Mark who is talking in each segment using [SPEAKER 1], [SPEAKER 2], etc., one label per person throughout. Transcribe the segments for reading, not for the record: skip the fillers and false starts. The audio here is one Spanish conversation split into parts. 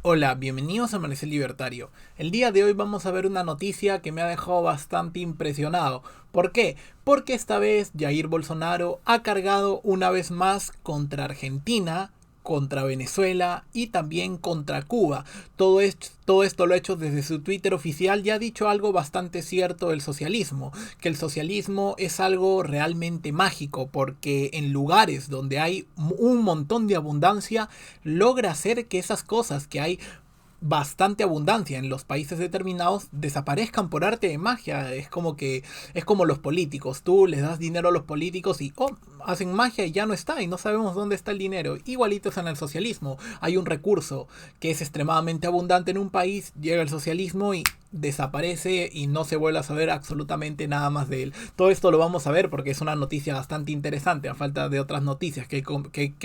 [SPEAKER 1] Hola, bienvenidos a Amanecer Libertario. El día de hoy vamos a ver una noticia que me ha dejado bastante impresionado. ¿Por qué? Porque esta vez Jair Bolsonaro ha cargado una vez más contra Argentina, contra Venezuela y también contra Cuba. Todo esto lo ha hecho desde su Twitter oficial y ha dicho algo bastante cierto del socialismo, que el socialismo es algo realmente mágico porque en lugares donde hay un montón de abundancia logra hacer que esas cosas que hay bastante abundancia en los países determinados desaparezcan por arte de magia. Es como los políticos. Tú les das dinero a los políticos y hacen magia y ya no está y no sabemos dónde está el dinero. Igualito es en el socialismo. Hay un recurso que es extremadamente abundante en un país, llega el socialismo y desaparece y no se vuelve a saber absolutamente nada más de él. Todo esto lo vamos a ver porque es una noticia bastante interesante a falta de otras noticias que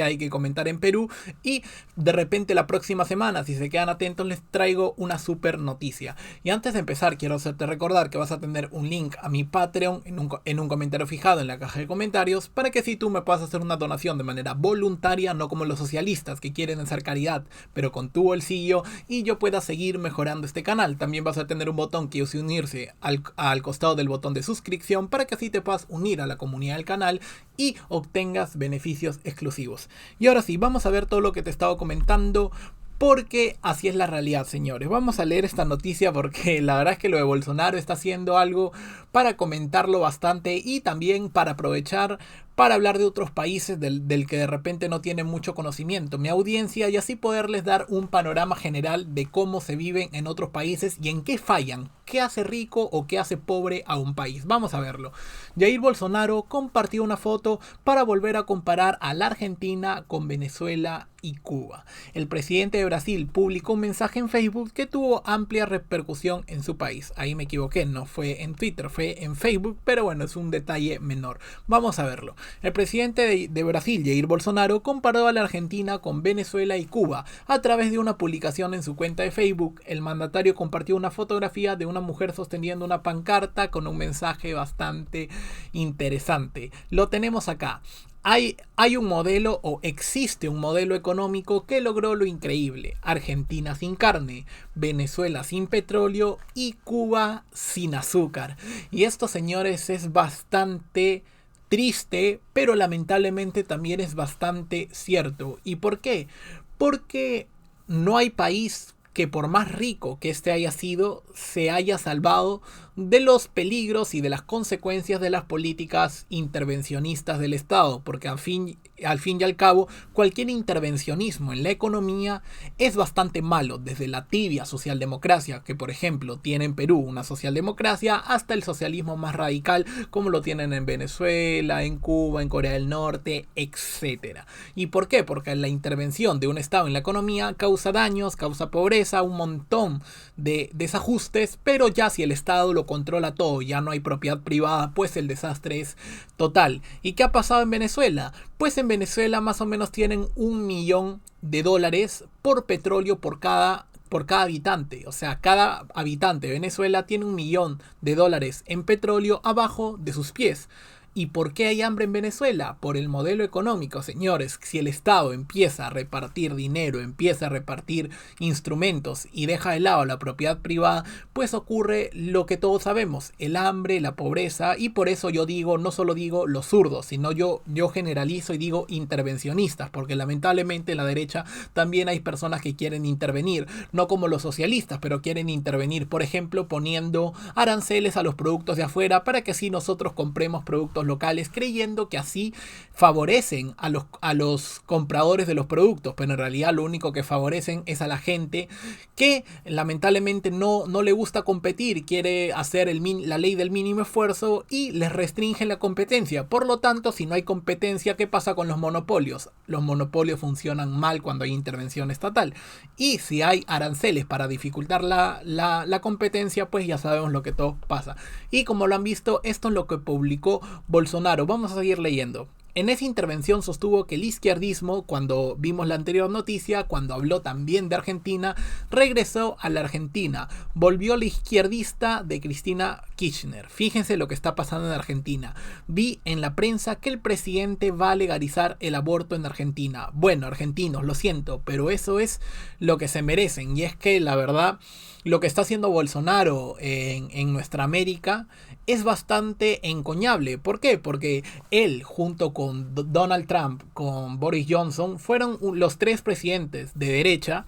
[SPEAKER 1] hay que comentar en Perú, y de repente la próxima semana, si se quedan atentos, les traigo una super noticia. Y antes de empezar, quiero hacerte recordar que vas a tener un link a mi Patreon en un comentario fijado en la caja de comentarios, para que si tú me puedas hacer una donación de manera voluntaria, no como los socialistas que quieren hacer caridad, pero con tu bolsillo, y yo pueda seguir mejorando este canal. También vas a tener un botón que dice unirse al costado del botón de suscripción, para que así te puedas unir a la comunidad del canal y obtengas beneficios exclusivos. Y ahora sí, vamos a ver todo lo que te he estado comentando, porque así es la realidad, señores. Vamos a leer esta noticia porque la verdad es que lo de Bolsonaro está haciendo algo para comentarlo bastante y también para aprovechar para hablar de otros países del que de repente no tienen mucho conocimiento mi audiencia, y así poderles dar un panorama general de cómo se viven en otros países y en qué fallan, qué hace rico o qué hace pobre a un país. Vamos a verlo. Jair Bolsonaro compartió una foto para volver a comparar a la Argentina con Venezuela y Cuba. El presidente de Brasil publicó un mensaje en Facebook que tuvo amplia repercusión en su país. Ahí me equivoqué, no fue en Twitter, fue en Facebook, pero bueno, es un detalle menor. Vamos a verlo. El presidente de Brasil, Jair Bolsonaro, comparó a la Argentina con Venezuela y Cuba. A través de una publicación en su cuenta de Facebook, el mandatario compartió una fotografía de una mujer sosteniendo una pancarta con un mensaje bastante interesante. Lo tenemos acá. Hay un modelo, o existe un modelo económico que logró lo increíble: Argentina sin carne, Venezuela sin petróleo y Cuba sin azúcar. Y esto, señores, es bastante triste, pero lamentablemente también es bastante cierto. ¿Y por qué? Porque no hay país que, por más rico que este haya sido, se haya salvado de los peligros y de las consecuencias de las políticas intervencionistas del Estado, porque al fin y al cabo cualquier intervencionismo en la economía es bastante malo, desde la tibia socialdemocracia que por ejemplo tiene en Perú una socialdemocracia, hasta el socialismo más radical como lo tienen en Venezuela, en Cuba, en Corea del Norte, etcétera. ¿Y por qué? Porque la intervención de un Estado en la economía causa daños, causa pobreza, un montón de desajustes, pero ya si el Estado lo controla todo, ya no hay propiedad privada, pues el desastre es total. ¿Y qué ha pasado en Venezuela? Pues en Venezuela más o menos tienen $1.000.000 por petróleo por cada habitante. O sea, cada habitante de Venezuela tiene $1.000.000 en petróleo abajo de sus pies. ¿Y por qué hay hambre en Venezuela? Por el modelo económico, señores. Si el Estado empieza a repartir dinero, empieza a repartir instrumentos y deja de lado la propiedad privada, pues ocurre lo que todos sabemos: el hambre, la pobreza. Y por eso yo digo, no solo digo los zurdos, sino yo generalizo y digo intervencionistas, porque lamentablemente en la derecha también hay personas que quieren intervenir, no como los socialistas, pero quieren intervenir, por ejemplo, poniendo aranceles a los productos de afuera para que así nosotros compremos productos locales, creyendo que así favorecen a los compradores de los productos, pero en realidad lo único que favorecen es a la gente que lamentablemente no le gusta competir, quiere hacer la ley del mínimo esfuerzo y les restringen la competencia. Por lo tanto, si no hay competencia, ¿qué pasa con los monopolios? Los monopolios funcionan mal cuando hay intervención estatal, y si hay aranceles para dificultar la competencia, pues ya sabemos lo que todo pasa. Y como lo han visto, esto es lo que publicó Bolsonaro. Vamos a seguir leyendo. En esa intervención sostuvo que el izquierdismo, cuando vimos la anterior noticia, cuando habló también de Argentina, regresó a la Argentina, volvió la izquierdista de Cristina Kirchner. Fíjense lo que está pasando en Argentina. Vi en la prensa que el presidente va a legalizar el aborto en Argentina. Bueno, argentinos, lo siento, pero eso es lo que se merecen. Y es que la verdad, lo que está haciendo Bolsonaro en nuestra América es bastante encoñable. ¿Por qué? Porque él, junto con Donald Trump, con Boris Johnson, fueron los tres presidentes de derecha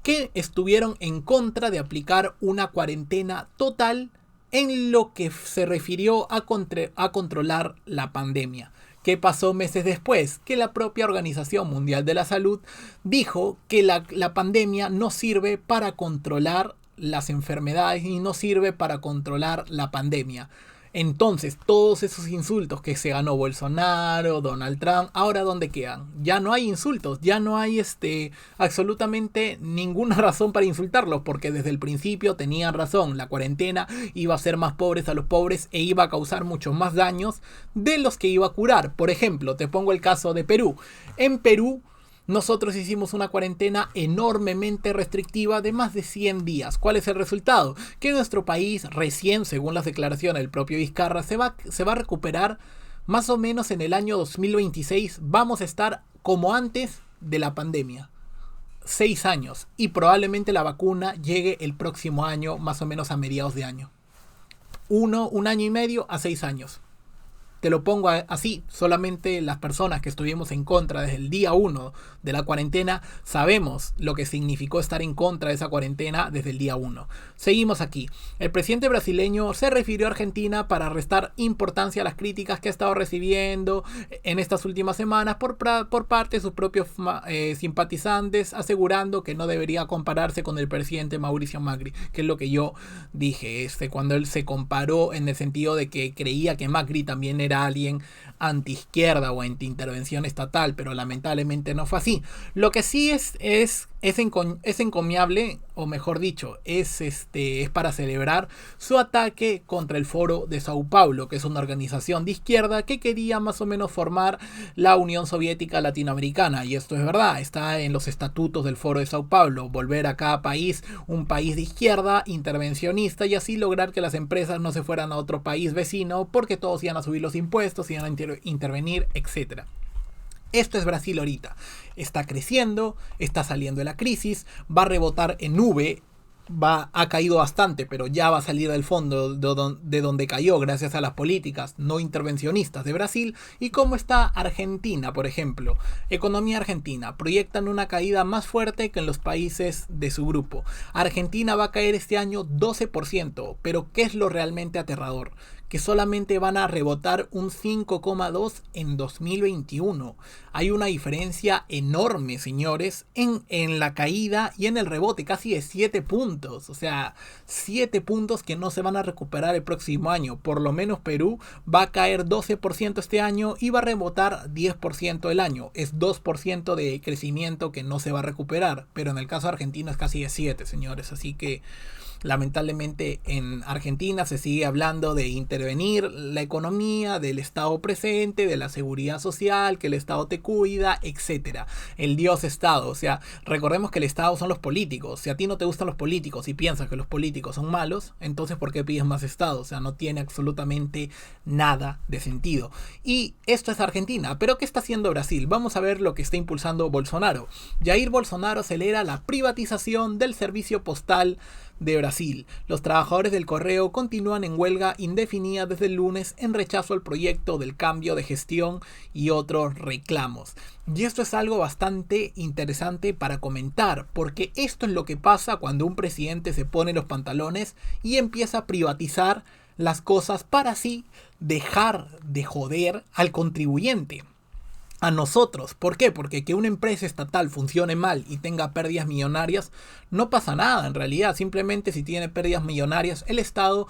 [SPEAKER 1] que estuvieron en contra de aplicar una cuarentena total en lo que se refirió a controlar la pandemia. ¿Qué pasó meses después? Que la propia Organización Mundial de la Salud dijo que la pandemia no sirve para controlar las enfermedades y no sirve para controlar la pandemia. Entonces, todos esos insultos que se ganó Bolsonaro, Donald Trump, ¿ahora dónde quedan? Ya no hay insultos, ya no hay absolutamente ninguna razón para insultarlos, porque desde el principio tenían razón. La cuarentena iba a hacer más pobres a los pobres e iba a causar muchos más daños de los que iba a curar. Por ejemplo, te pongo el caso de Perú. En Perú, nosotros hicimos una cuarentena enormemente restrictiva de más de 100 días. ¿Cuál es el resultado? Que nuestro país recién, según las declaraciones del propio Vizcarra, se va a recuperar más o menos en el año 2026. Vamos a estar como antes de la pandemia. 6 años. Y probablemente la vacuna llegue el próximo año, más o menos a mediados de año. Un año y medio a 6 años. Te lo pongo así, solamente las personas que estuvimos en contra desde el día 1 de la cuarentena sabemos lo que significó estar en contra de esa cuarentena desde el día 1. Seguimos aquí. El presidente brasileño se refirió a Argentina para restar importancia a las críticas que ha estado recibiendo en estas últimas semanas por parte de sus propios simpatizantes, asegurando que no debería compararse con el presidente Mauricio Macri, que es lo que yo dije cuando él se comparó en el sentido de que creía que Macri también era alguien anti-izquierda o anti-intervención estatal, pero lamentablemente no fue así. Lo que sí es encomiable, o mejor dicho, es para celebrar su ataque contra el Foro de Sao Paulo, que es una organización de izquierda que quería más o menos formar la Unión Soviética Latinoamericana, y esto es verdad, está en los estatutos del Foro de Sao Paulo, volver a cada país un país de izquierda, intervencionista, y así lograr que las empresas no se fueran a otro país vecino porque todos iban a subir los impuestos, iban a intervenir, etc. Esto es Brasil ahorita. Está creciendo, está saliendo de la crisis, va a rebotar en nube, ha caído bastante, pero ya va a salir del fondo de donde cayó gracias a las políticas no intervencionistas de Brasil. ¿Y cómo está Argentina, por ejemplo? Economía argentina. Proyectan una caída más fuerte que en los países de su grupo. Argentina va a caer este año 12%, pero ¿qué es lo realmente aterrador? Que solamente van a rebotar un 5,2 en 2021. Hay una diferencia enorme, señores, en la caída y en el rebote, casi de 7 puntos. O sea, 7 puntos que no se van a recuperar el próximo año. Por lo menos Perú va a caer 12% este año y va a rebotar 10% el año. Es 2% de crecimiento que no se va a recuperar. Pero en el caso argentino es casi de 7, señores. Así que lamentablemente en Argentina se sigue hablando de intervenir la economía, del Estado presente, de la seguridad social, que el Estado te cuida, etc. El Dios Estado, o sea, recordemos que el Estado son los políticos. Si a ti no te gustan los políticos y piensas que los políticos son malos, entonces ¿por qué pides más Estado? O sea, no tiene absolutamente nada de sentido. Y esto es Argentina, pero ¿qué está haciendo Brasil? Vamos a ver lo que está impulsando Bolsonaro. Jair Bolsonaro acelera la privatización del servicio postal de Brasil. Los trabajadores del correo continúan en huelga indefinida desde el lunes en rechazo al proyecto del cambio de gestión y otros reclamos. Y esto es algo bastante interesante para comentar, porque esto es lo que pasa cuando un presidente se pone los pantalones y empieza a privatizar las cosas para así dejar de joder al contribuyente. A nosotros. ¿Por qué? Porque que una empresa estatal funcione mal y tenga pérdidas millonarias no pasa nada en realidad. Simplemente si tiene pérdidas millonarias, el Estado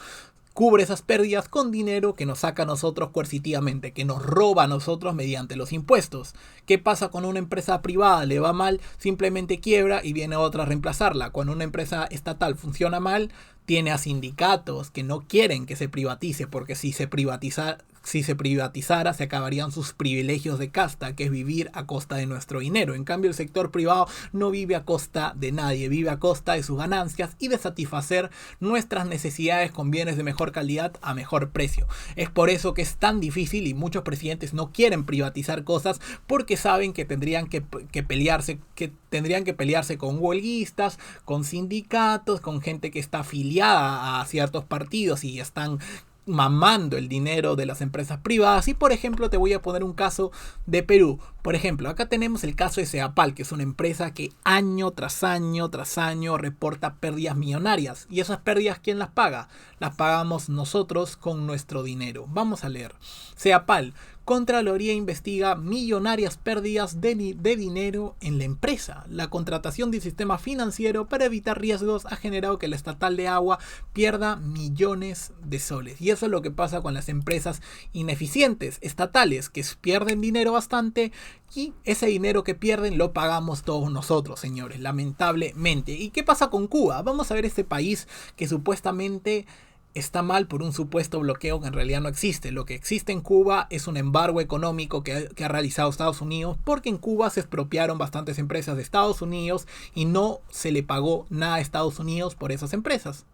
[SPEAKER 1] cubre esas pérdidas con dinero que nos saca a nosotros coercitivamente, que nos roba a nosotros mediante los impuestos. ¿Qué pasa con una empresa privada? Le va mal, simplemente quiebra y viene otra a reemplazarla. Cuando una empresa estatal funciona mal, tiene a sindicatos que no quieren que se privatice, porque si se privatiza Si se privatizara, se acabarían sus privilegios de casta, que es vivir a costa de nuestro dinero. En cambio, el sector privado no vive a costa de nadie, vive a costa de sus ganancias y de satisfacer nuestras necesidades con bienes de mejor calidad a mejor precio. Es por eso que es tan difícil y muchos presidentes no quieren privatizar cosas porque saben que tendrían que pelearse con huelguistas, con sindicatos, con gente que está afiliada a ciertos partidos y están mamando el dinero de las empresas privadas. Y por ejemplo te voy a poner un caso de Perú. Por ejemplo, acá tenemos el caso de Ceapal, que es una empresa que año tras año tras año reporta pérdidas millonarias. ¿Y esas pérdidas quién las paga? Las pagamos nosotros con nuestro dinero. Vamos a leer. Ceapal: Contraloría investiga millonarias pérdidas de dinero en la empresa. La contratación de un sistema financiero para evitar riesgos ha generado que la estatal de agua pierda millones de soles. Y eso es lo que pasa con las empresas ineficientes estatales, que pierden dinero bastante y ese dinero que pierden lo pagamos todos nosotros, señores, lamentablemente. ¿Y qué pasa con Cuba? Vamos a ver este país que supuestamente está mal por un supuesto bloqueo que en realidad no existe. Lo que existe en Cuba es un embargo económico que ha realizado Estados Unidos, porque en Cuba se expropiaron bastantes empresas de Estados Unidos y no se le pagó nada a Estados Unidos por esas empresas.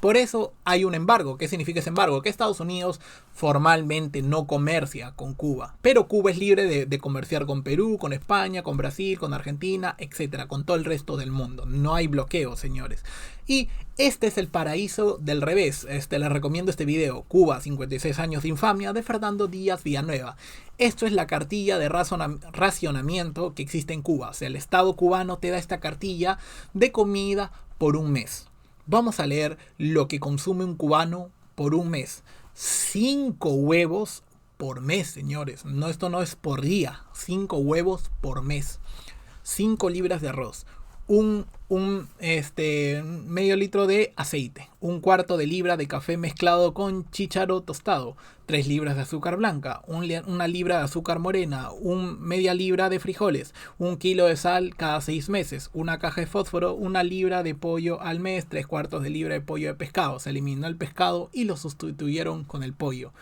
[SPEAKER 1] Por eso hay un embargo. ¿Qué significa ese embargo? Que Estados Unidos formalmente no comercia con Cuba, pero Cuba es libre de comerciar con Perú, con España, con Brasil, con Argentina, etcétera, con todo el resto del mundo. No hay bloqueo, señores. Y este es el paraíso del revés. Les recomiendo este video: Cuba, 56 años de infamia, de Fernando Díaz Villanueva. Esto es la cartilla de racionamiento que existe en Cuba. O sea, el Estado cubano te da esta cartilla de comida por un mes. Vamos a leer lo que consume un cubano por un mes. 5 huevos por mes, señores. No, esto no es por día. 5 huevos por mes. 5 libras de arroz. Medio litro de aceite. 1/4 de libra de café mezclado con chícharo tostado. 3 libras de azúcar blanca. 1 libra de azúcar morena. Media libra de frijoles. 1 kilo de sal cada 6 meses. 1 caja de fósforo. 1 libra de pollo al mes. 3/4 de libra de pollo de pescado. Se eliminó el pescado y lo sustituyeron con el pollo.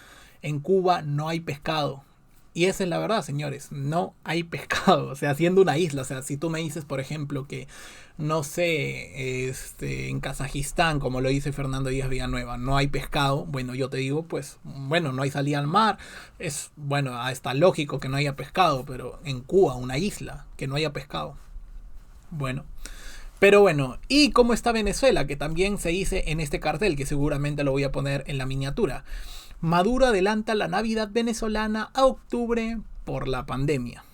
[SPEAKER 1] En Cuba no hay pescado. Y esa es la verdad, señores, no hay pescado, o sea, siendo una isla. O sea, si tú me dices, por ejemplo, que, no sé, en Kazajistán, como lo dice Fernando Díaz Villanueva, no hay pescado, bueno, yo te digo, pues, bueno, no hay salida al mar, es, bueno, está lógico que no haya pescado, pero en Cuba, una isla, que no haya pescado. Bueno. Pero bueno, ¿y cómo está Venezuela? Que también se dice en este cartel, que seguramente lo voy a poner en la miniatura. Maduro adelanta la Navidad venezolana a octubre por la pandemia.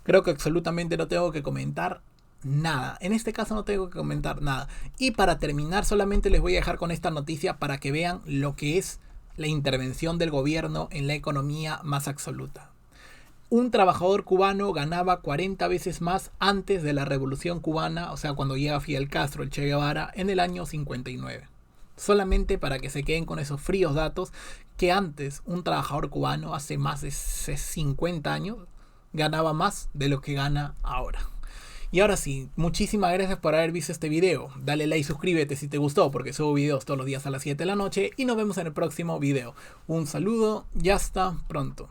[SPEAKER 1] Creo que absolutamente no tengo que comentar nada. En este caso no tengo que comentar nada. Y para terminar, solamente les voy a dejar con esta noticia para que vean lo que es la intervención del gobierno en la economía más absoluta. Un trabajador cubano ganaba 40 veces más antes de la Revolución Cubana, o sea, cuando llega Fidel Castro, el Che Guevara, en el año 59. Solamente para que se queden con esos fríos datos, que antes un trabajador cubano hace más de 50 años ganaba más de lo que gana ahora. Y ahora sí, muchísimas gracias por haber visto este video. Dale like y suscríbete si te gustó, porque subo videos todos los días a las 7 de la noche y nos vemos en el próximo video. Un saludo y hasta pronto.